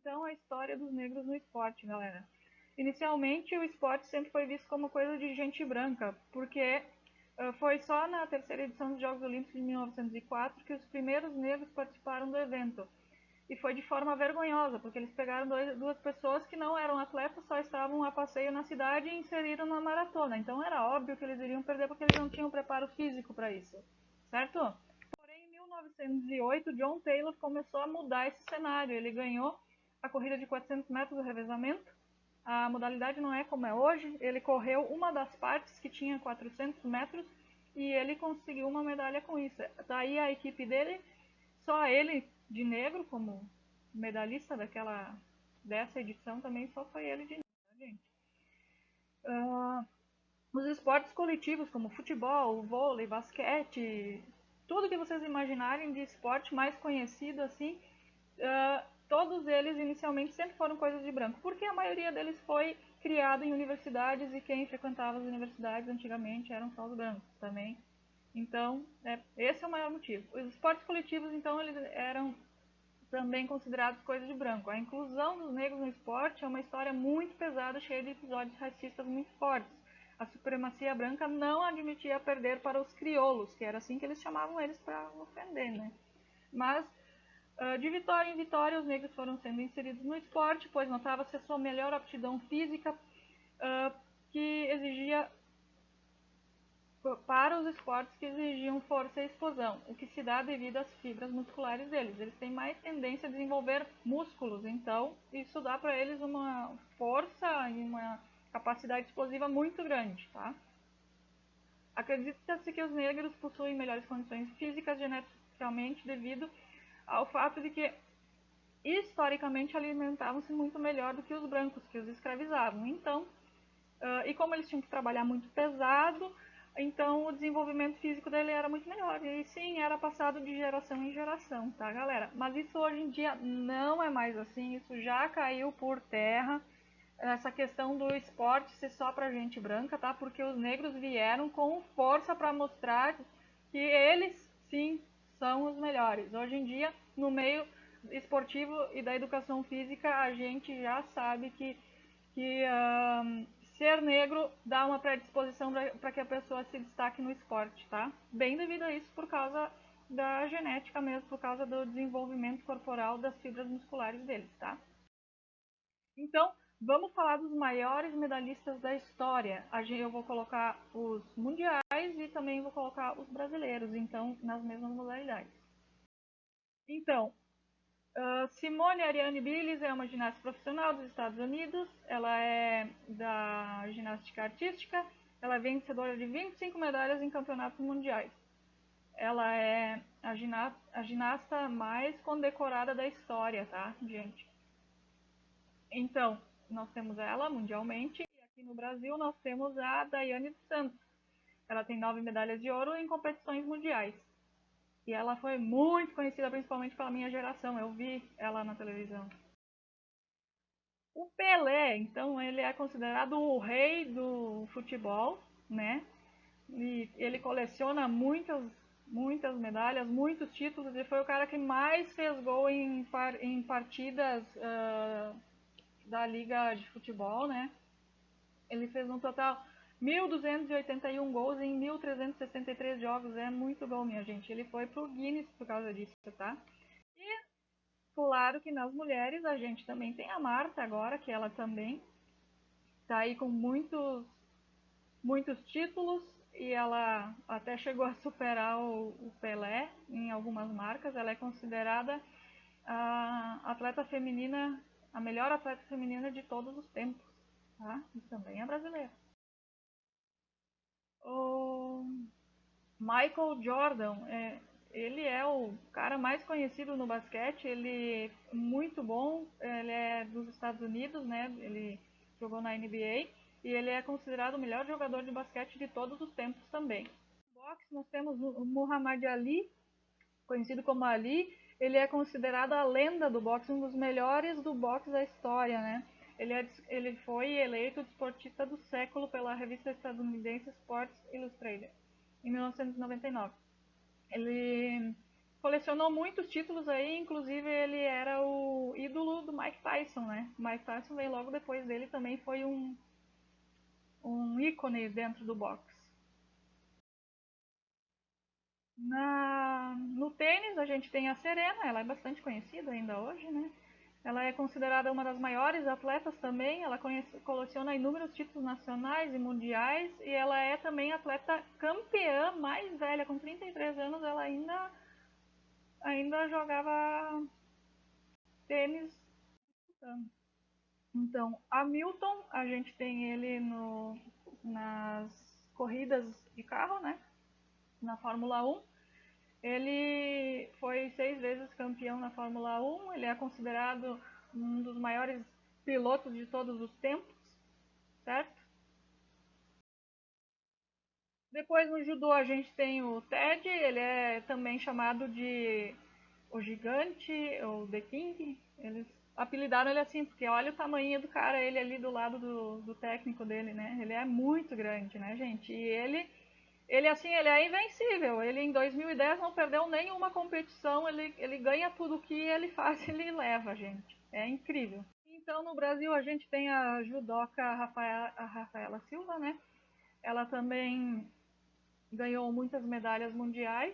Então, a história dos negros no esporte, galera. Inicialmente, o esporte sempre foi visto como coisa de gente branca, porque foi só na terceira edição dos Jogos Olímpicos de 1904 que os primeiros negros participaram do evento. E foi de forma vergonhosa, porque eles pegaram duas pessoas que não eram atletas, só estavam a passeio na cidade e inseriram na maratona. Então era óbvio que eles iriam perder porque eles não tinham preparo físico para isso, certo? Porém, em 1908, John Taylor começou a mudar esse cenário. Ele ganhou a corrida de 400 metros do revezamento. A modalidade não é como é hoje. Ele correu uma das partes que tinha 400 metros e ele conseguiu uma medalha com isso. Daí a equipe dele, só ele de negro como medalhista dessa edição também, só foi ele de negro, gente. Os esportes coletivos como futebol, vôlei, basquete, tudo que vocês imaginarem de esporte mais conhecido assim, todos eles inicialmente sempre foram coisas de branco, porque a maioria deles foi criado em universidades e quem frequentava as universidades antigamente eram só os brancos também. Então, esse é o maior motivo. Os esportes coletivos, então, eles eram também considerados coisas de branco. A inclusão dos negros no esporte é uma história muito pesada, cheia de episódios racistas muito fortes. A supremacia branca não admitia perder para os crioulos, que era assim que eles chamavam eles para ofender, né? Mas de vitória em vitória, os negros foram sendo inseridos no esporte, pois notava-se a sua melhor aptidão física, que exigia para os esportes que exigiam força e explosão, o que se dá devido às fibras musculares deles. Eles têm mais tendência a desenvolver músculos, então isso dá para eles uma força e uma capacidade explosiva muito grande, tá? Acredita-se que os negros possuem melhores condições físicas geneticamente devido ao fato de que historicamente alimentavam-se muito melhor do que os brancos, que os escravizavam. Então, e como eles tinham que trabalhar muito pesado, então o desenvolvimento físico dele era muito melhor. E sim, era passado de geração em geração, tá, galera? Mas isso hoje em dia não é mais assim, isso já caiu por terra. Essa questão do esporte ser só pra gente branca, tá? Porque os negros vieram com força para mostrar que eles sim são os melhores. Hoje em dia, no meio esportivo e da educação física, a gente já sabe que ser negro dá uma predisposição para que a pessoa se destaque no esporte, tá? Bem devido a isso, por causa da genética mesmo, por causa do desenvolvimento corporal das fibras musculares deles, tá? Então, vamos falar dos maiores medalhistas da história. Eu vou colocar os mundiais e também vou colocar os brasileiros, então, nas mesmas modalidades. Então, Simone Ariane Biles é uma ginasta profissional dos Estados Unidos. Ela é da ginástica artística. Ela é vencedora de 25 medalhas em campeonatos mundiais. Ela é a ginasta mais condecorada da história, tá, gente? Então, nós temos ela mundialmente e aqui no Brasil nós temos a Daiane dos Santos. Ela tem 9 medalhas de ouro em competições mundiais. E ela foi muito conhecida principalmente pela minha geração. Eu vi ela na televisão. O Pelé, então, ele é considerado o rei do futebol, né? E ele coleciona muitas medalhas, muitos títulos. Ele foi o cara que mais fez gol em partidas da liga de futebol, né? Ele fez um total 1.281 gols em 1.363 jogos. É muito gol, minha gente. Ele foi pro Guinness por causa disso, tá? E claro que nas mulheres a gente também tem a Marta agora, que ela também tá aí com muitos títulos e ela até chegou a superar o Pelé em algumas marcas. Ela é considerada a atleta feminina, a melhor atleta feminina de todos os tempos, tá? E também é brasileira. O Michael Jordan, ele é o cara mais conhecido no basquete. Ele é muito bom, ele é dos Estados Unidos, né? Ele jogou na NBA e ele é considerado o melhor jogador de basquete de todos os tempos também. No boxe nós temos o Muhammad Ali, conhecido como Ali. Ele é considerado a lenda do boxe, um dos melhores do boxe da história, né? Ele foi eleito desportista do século pela revista estadunidense Sports Illustrated em 1999. Ele colecionou muitos títulos aí, inclusive ele era o ídolo do Mike Tyson, né? O Mike Tyson veio logo depois dele, também foi um ícone dentro do boxe. No tênis a gente tem a Serena, ela é bastante conhecida ainda hoje, né? Ela é considerada uma das maiores atletas também, ela coleciona inúmeros títulos nacionais e mundiais e ela é também atleta campeã mais velha, com 33 anos ela ainda jogava tênis. Então, Hamilton, a gente tem ele nas corridas de carro, né? Na Fórmula 1. Ele foi 6 vezes campeão na Fórmula 1. Ele é considerado um dos maiores pilotos de todos os tempos, certo? Depois no judô a gente tem o Ted, ele é também chamado de o gigante, ou The King. Eles apelidaram ele assim, porque olha o tamanho do cara, ele ali do lado do técnico dele, né? Ele é muito grande, né, gente? E ele assim, ele é invencível. Ele em 2010 não perdeu nenhuma competição, ele ganha tudo que ele faz, ele leva, gente. É incrível. Então no Brasil a gente tem a judoca a Rafaela Silva, né? Ela também ganhou muitas medalhas mundiais.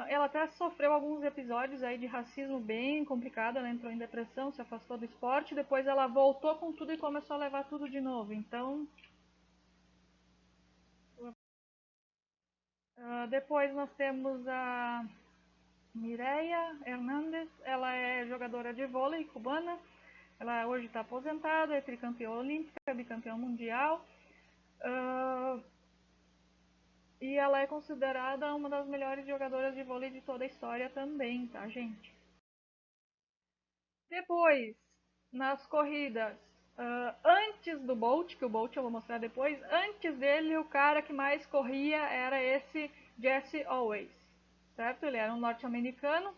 Ela até sofreu alguns episódios aí de racismo bem complicado, ela entrou em depressão, se afastou do esporte, depois ela voltou com tudo e começou a levar tudo de novo. Então, depois nós temos a Mireia Hernandes, ela é jogadora de vôlei cubana, ela hoje está aposentada, é tricampeã olímpica, bicampeã mundial, e ela é considerada uma das melhores jogadoras de vôlei de toda a história também, tá, gente? Depois, nas corridas, antes do Bolt, que o Bolt eu vou mostrar depois, antes dele o cara que mais corria era esse Jesse Owens, certo? Ele era um norte-americano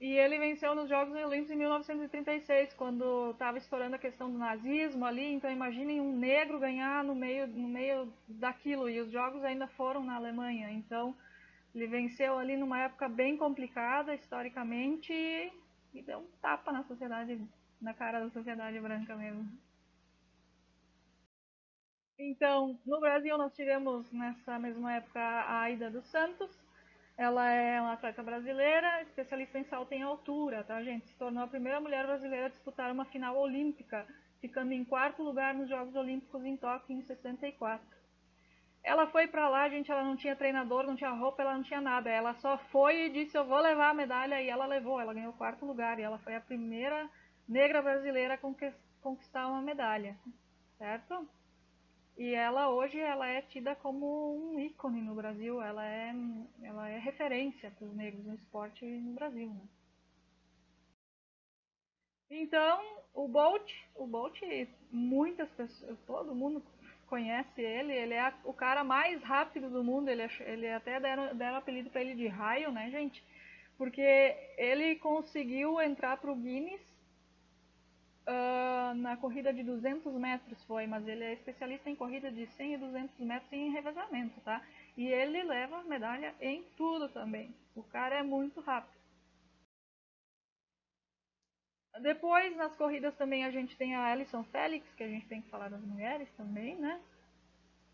e ele venceu nos Jogos Olímpicos em 1936, quando estava estourando a questão do nazismo ali. Então imaginem um negro ganhar no meio daquilo, e os Jogos ainda foram na Alemanha. Então ele venceu ali numa época bem complicada historicamente e deu um tapa na sociedade, na cara da sociedade branca mesmo. Então, no Brasil nós tivemos nessa mesma época a Aida dos Santos. Ela é uma atleta brasileira, especialista em salto em altura, tá, gente? Se tornou a primeira mulher brasileira a disputar uma final olímpica, ficando em quarto lugar nos Jogos Olímpicos em Tóquio em 64. Ela foi pra lá, gente, ela não tinha treinador, não tinha roupa, ela não tinha nada. Ela só foi e disse, eu vou levar a medalha, e ela levou. Ela ganhou o quarto lugar e ela foi a primeira negra brasileira a conquistar uma medalha, certo? E ela hoje ela é tida como um ícone no Brasil, ela é referência para os negros no esporte no Brasil, né? Então, o Bolt, muitas pessoas, todo mundo conhece ele, ele é o cara mais rápido do mundo, ele até deram apelido para ele de raio, né, gente? Porque ele conseguiu entrar pro Guinness na corrida de 200 metros foi, mas ele é especialista em corrida de 100 e 200 metros em revezamento, tá? E ele leva medalha em tudo também. O cara é muito rápido. Depois, nas corridas também a gente tem a Alison Felix, que a gente tem que falar das mulheres também, né?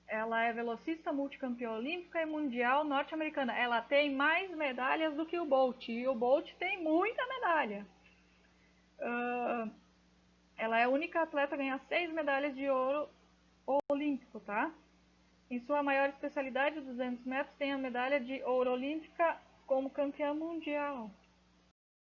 Ela é velocista, multicampeã olímpica e mundial norte-americana. Ela tem mais medalhas do que o Bolt, e o Bolt tem muita medalha. Uh, Ela é a única atleta a ganhar 6 medalhas de ouro olímpico, tá? Em sua maior especialidade, 200 metros, tem a medalha de ouro olímpica como campeã mundial.